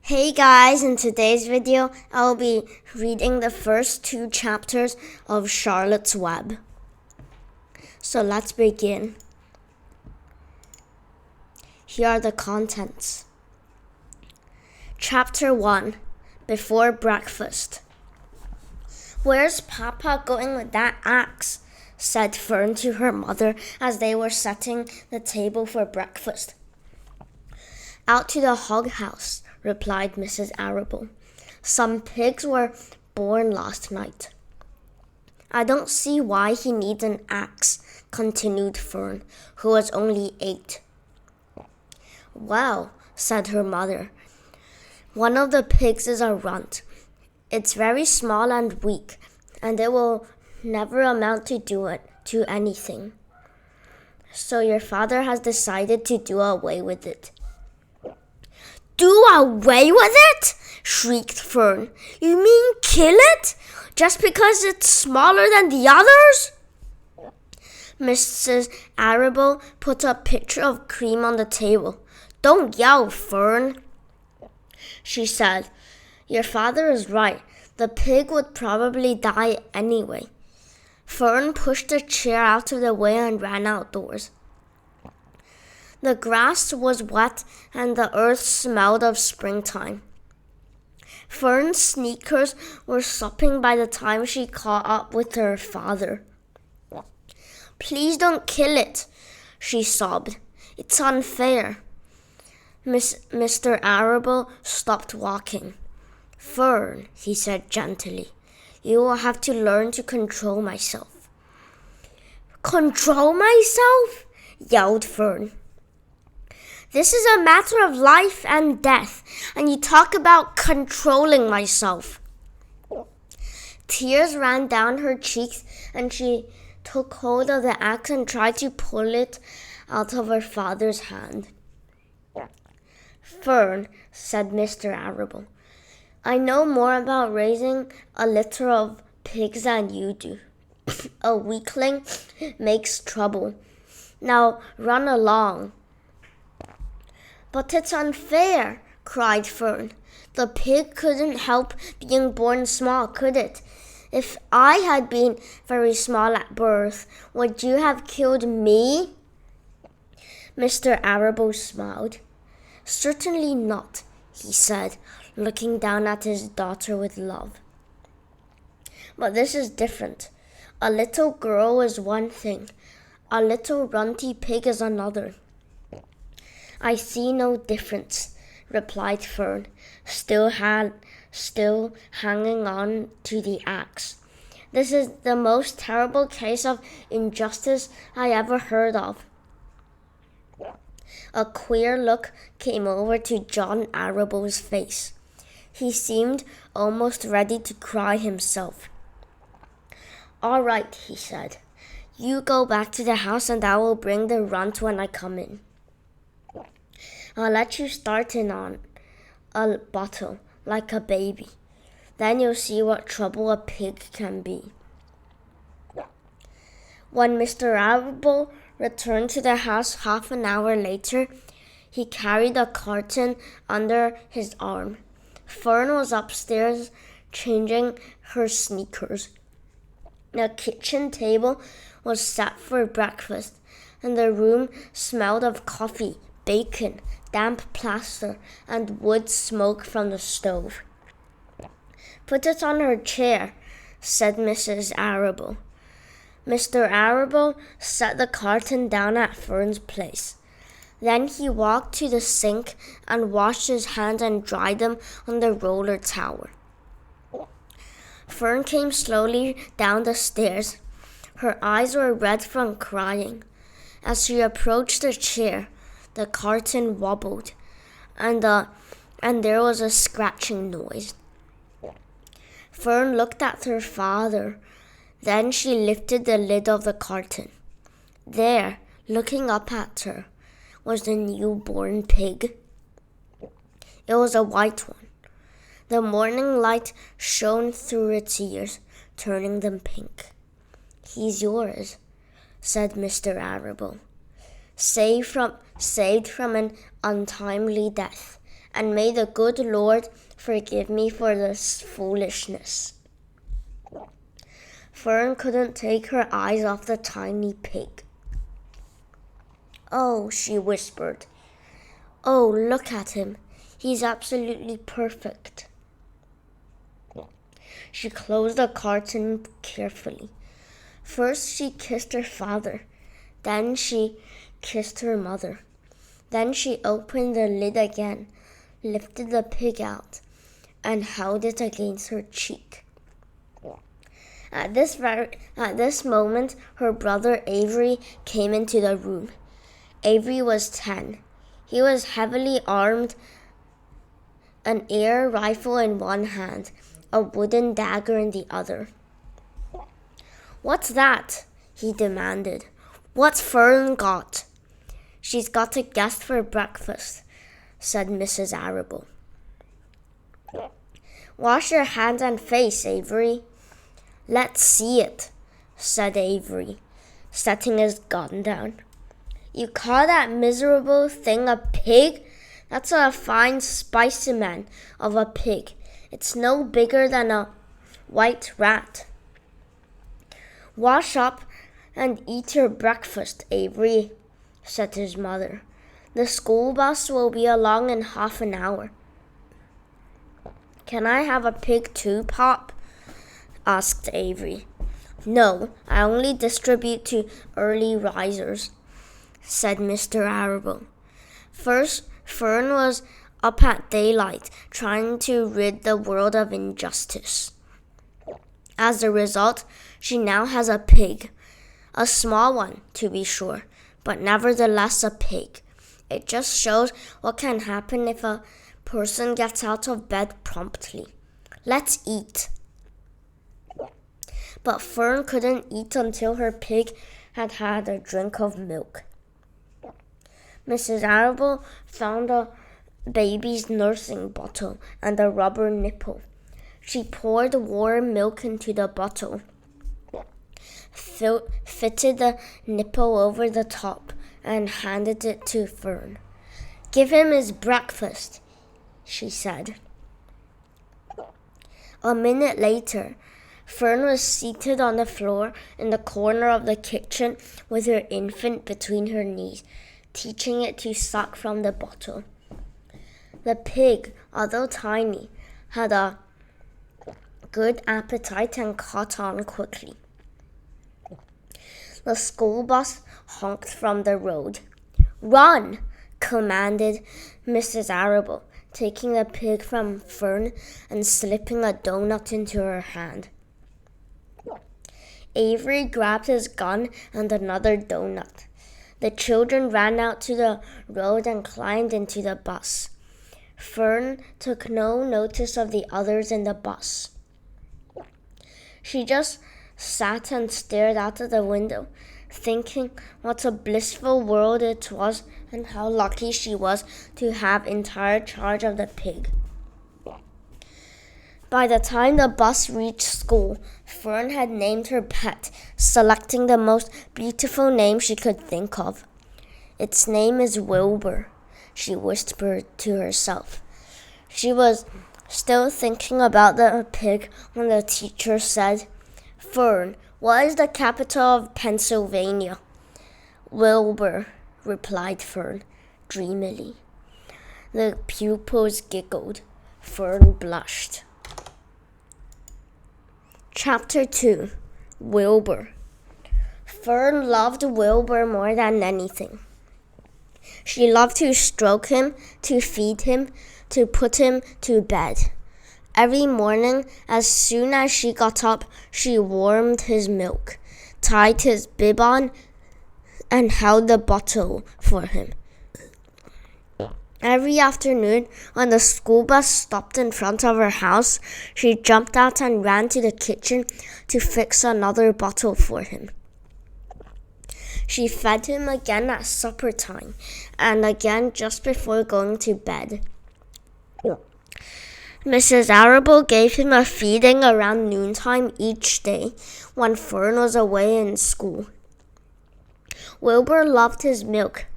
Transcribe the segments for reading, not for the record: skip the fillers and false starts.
Hey guys, in today's video, I'll be reading the first 2 chapters of Charlotte's Web. So let's begin. Here are the contents. Chapter 1, Before Breakfast. "Where's Papa going with that axe?" said Fern to her mother as they were setting the table for breakfast. "Out to the hog house," replied Mrs. Arable. "Some pigs were born last night." "I don't see why he needs an axe," continued Fern, who was only 8. "Well," said her mother, "one of the pigs is a runt. It's very small and weak, and it will never amount to anything. So your father has decided to do away with it." "Do away with it?" shrieked Fern. "You mean kill it? Just because it's smaller than the others?" Mrs. Arable put a pitcher of cream on the table. "Don't yell, Fern," she said. "Your father is right. The pig would probably die anyway." Fern pushed the chair out of the way and ran outdoors. The grass was wet and the earth smelled of springtime. Fern's sneakers were sopping by the time she caught up with her father. "Please don't kill it," she sobbed. "It's unfair." Mr. Arable stopped walking. "Fern," he said gently, "you will have to learn to control myself." "Control myself?" yelled Fern. "This is a matter of life and death, and you talk about controlling myself." Tears ran down her cheeks, and she took hold of the axe and tried to pull it out of her father's hand. "Fern," said Mr. Arable, "I know more about raising a litter of pigs than you do. A weakling makes trouble. Now run along." "But it's unfair," cried Fern. "The pig couldn't help being born small, could it? If I had been very small at birth, would you have killed me?" Mr. Arable smiled. "Certainly not," he said, looking down at his daughter with love. "But this is different. A little girl is one thing. A little runty pig is another." "I see no difference," replied Fern, still hanging on to the axe. "This is the most terrible case of injustice I ever heard of." A queer look came over to John Arable's face. He seemed almost ready to cry himself. "All right," he said. "You go back to the house and I will bring the runt when I come in. I'll let you start in on a bottle, like a baby. Then you'll see what trouble a pig can be." When Mr. Arable returned to the house half an hour later, he carried a carton under his arm. Fern was upstairs changing her sneakers. The kitchen table was set for breakfast, and the room smelled of coffee, bacon, damp plaster, and wood smoke from the stove. "Put it on her chair," said Mrs. Arable. Mr. Arable set the carton down at Fern's place. Then he walked to the sink and washed his hands and dried them on the roller towel. Fern came slowly down the stairs. Her eyes were red from crying. As she approached the chair, the carton wobbled, and there was a scratching noise. Fern looked at her father. Then she lifted the lid of the carton. There, looking up at her, was the newborn pig. It was a white one. The morning light shone through its ears, turning them pink. "He's yours," said Mr. Arable. Saved from an untimely death, and may the good Lord forgive me for this foolishness." Fern couldn't take her eyes off the tiny pig. "Oh," she whispered. "Oh, look at him. He's absolutely perfect." She closed the carton carefully. First she kissed her father. Then she kissed her mother. Then she opened the lid again, lifted the pig out, and held it against her cheek. At this moment, her brother Avery came into the room. Avery was 10. He was heavily armed, an air rifle in one hand, a wooden dagger in the other. "What's that?" he demanded. "What's Fern got?" "She's got a guest for breakfast," said Mrs. Arable. "Wash your hands and face, Avery." "Let's see it," said Avery, setting his gun down. "You call that miserable thing a pig? That's a fine specimen of a pig. It's no bigger than a white rat." "Wash up and eat your breakfast, Avery," said his mother. "The school bus will be along in half an hour." "Can I have a pig too, Pop?" asked Avery. "No, I only distribute to early risers," said Mr. Arable. First, Fern was up at daylight trying to rid the world of injustice. As a result, she now has a pig. A small one, to be sure, but nevertheless a pig. It just shows what can happen if a person gets out of bed promptly. Let's eat. But Fern couldn't eat until her pig had had a drink of milk. Mrs. Arable found a baby's nursing bottle and a rubber nipple. She poured warm milk into the bottle, fitted the nipple over the top, and handed it to Fern. "Give him his breakfast," she said. A minute later, Fern was seated on the floor in the corner of the kitchen with her infant between her knees, teaching it to suck from the bottle. The pig, although tiny, had a good appetite and caught on quickly. The school bus honked from the road. "Run!" commanded Mrs. Arable, taking the pig from Fern and slipping a donut into her hand. Avery grabbed his gun and another donut. The children ran out to the road and climbed into the bus. Fern took no notice of the others in the bus. She just sat and stared out of the window, thinking what a blissful world it was and how lucky she was to have entire charge of the pig. By the time the bus reached school, Fern had named her pet, selecting the most beautiful name she could think of. "Its name is Wilbur," she whispered to herself. She was still thinking about the pig when the teacher said, "Fern, what is the capital of Pennsylvania?" "Wilbur," replied Fern, dreamily. The pupils giggled. Fern blushed. Chapter 2. Wilbur. Fern loved Wilbur more than anything. She loved to stroke him, to feed him, to put him to bed. Every morning, as soon as she got up, she warmed his milk, tied his bib on, and held the bottle for him. Every afternoon, when the school bus stopped in front of her house, she jumped out and ran to the kitchen to fix another bottle for him. She fed him again at supper time and again just before going to bed. Mrs. Arable gave him a feeding around noontime each day when Fern was away in school. Wilbur loved his milk,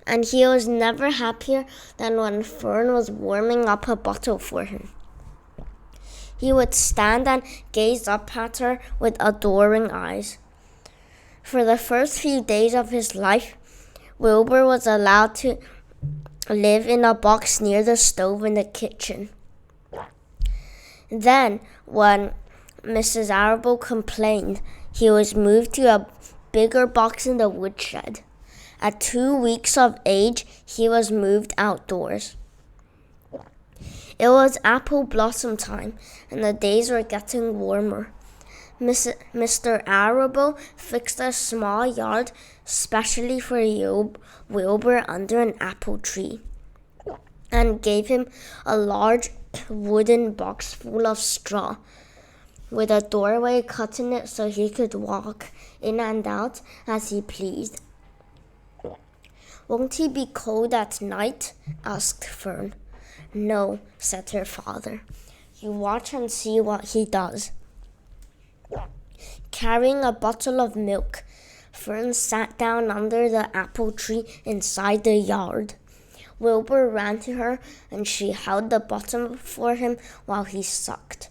and he was never happier than when Fern was warming up a bottle for him. He would stand and gaze up at her with adoring eyes. For the first few days of his life, Wilbur was allowed to live in a box near the stove in the kitchen. Then, when Mrs. Arable complained, he was moved to a bigger box in the woodshed. At 2 weeks of age, he was moved outdoors. It was apple blossom time, and the days were getting warmer. Mr. Arable fixed a small yard specially for Wilbur under an apple tree, and gave him a large wooden box full of straw, with a doorway cut in it so he could walk in and out as he pleased. "Won't he be cold at night?" asked Fern. "No," said her father. "You watch and see what he does." Carrying a bottle of milk, Fern sat down under the apple tree inside the yard. Wilbur ran to her, and she held the bottle for him while he sucked.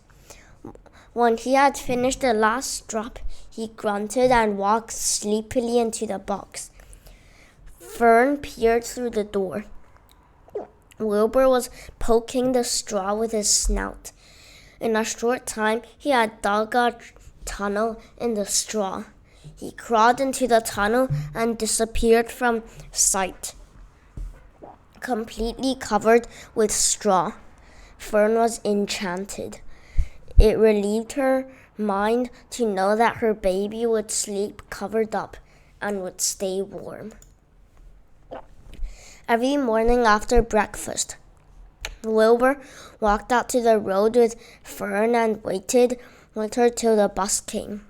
When he had finished the last drop, he grunted and walked sleepily into the box. Fern peered through the door. Wilbur was poking the straw with his snout. In a short time, he had dug a tunnel in the straw. He crawled into the tunnel and disappeared from sight, completely covered with straw. Fern was enchanted. It relieved her mind to know that her baby would sleep covered up and would stay warm. Every morning after breakfast, Wilbur walked out to the road with Fern and waited with her till the bus came.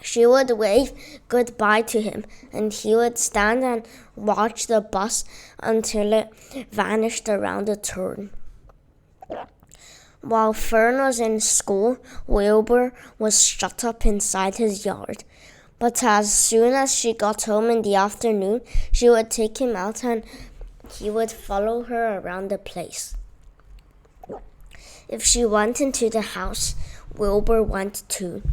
She would wave goodbye to him, and he would stand and watch the bus until it vanished around a turn. While Fern was in school, Wilbur was shut up inside his yard. But as soon as she got home in the afternoon, she would take him out and he would follow her around the place. If she went into the house, Wilbur went too.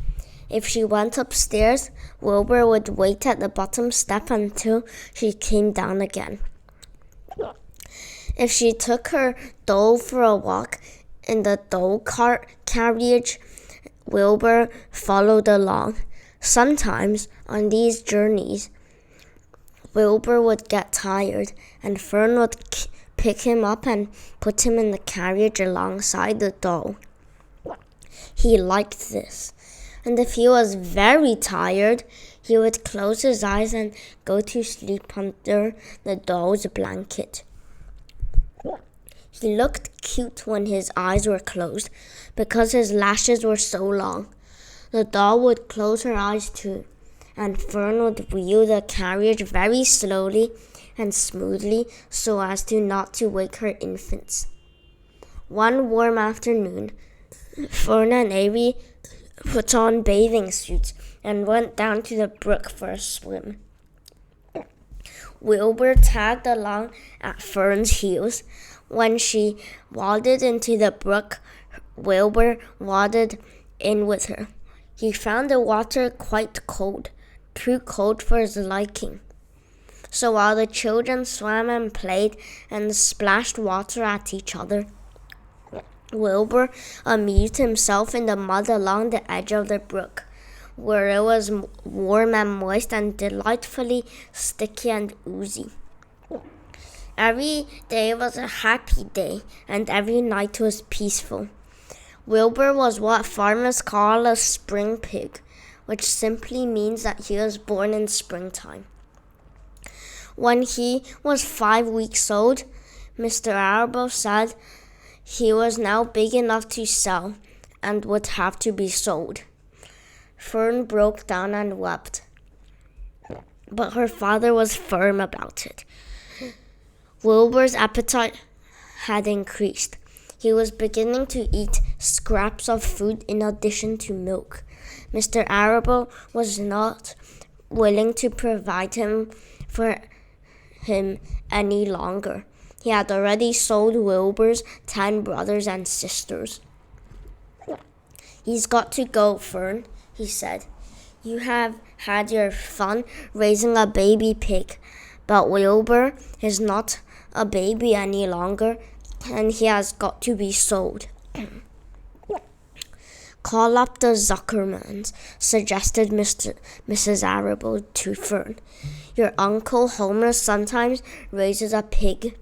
If she went upstairs, Wilbur would wait at the bottom step until she came down again. If she took her doll for a walk in the doll cart carriage, Wilbur followed along. Sometimes on these journeys, Wilbur would get tired, and Fern would pick him up and put him in the carriage alongside the doll. He liked this, and if he was very tired, he would close his eyes and go to sleep under the doll's blanket. He looked cute when his eyes were closed because his lashes were so long. The doll would close her eyes too, and Fern would wheel the carriage very slowly and smoothly so as not to wake her infants. One warm afternoon, Fern and Avery put on bathing suits and went down to the brook for a swim. Wilbur tagged along at Fern's heels. When she waded into the brook, Wilbur waded in with her. He found the water quite cold, too cold for his liking. So while the children swam and played and splashed water at each other, Wilbur amused himself in the mud along the edge of the brook, where it was warm and moist and delightfully sticky and oozy. Every day was a happy day, and every night was peaceful. Wilbur was what farmers call a spring pig, which simply means that he was born in springtime. When he was 5 weeks old, Mr. Arable said he was now big enough to sell and would have to be sold. Fern broke down and wept, but her father was firm about it. Wilbur's appetite had increased. He was beginning to eat scraps of food in addition to milk. Mr. Arable was not willing to provide him for him any longer. He had already sold Wilbur's 10 brothers and sisters. He's got to go, Fern, he said. You have had your fun raising a baby pig, but Wilbur is not a baby any longer, and he has got to be sold. Call up the Zuckermans, suggested Mrs. Arable to Fern. Your Uncle Homer sometimes raises a pig,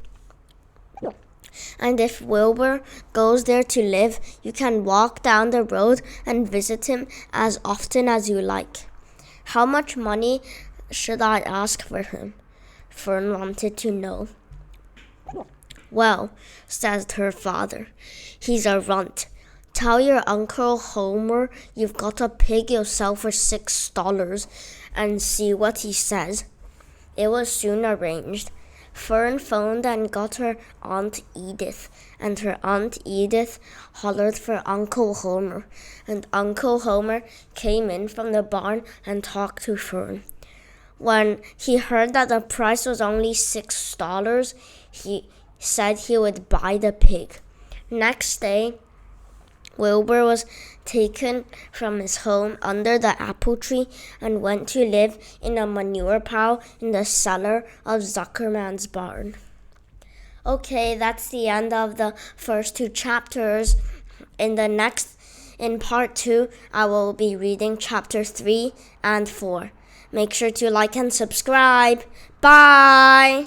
and if Wilbur goes there to live, you can walk down the road and visit him as often as you like. How much money should I ask for him? Fern wanted to know. Well, said her father, he's a runt. Tell your Uncle Homer you've got a pig you'll sell for $6 and see what he says. It was soon arranged. Fern phoned and got her Aunt Edith, and her Aunt Edith hollered for Uncle Homer, and Uncle Homer came in from the barn and talked to Fern. When he heard that the price was only $6, he said he would buy the pig. Next day, Wilbur was taken from his home under the apple tree and went to live in a manure pile in the cellar of Zuckerman's barn. Okay, that's the end of the first 2 chapters. In part 2, I will be reading chapter 3 and 4. Make sure to like and subscribe. Bye!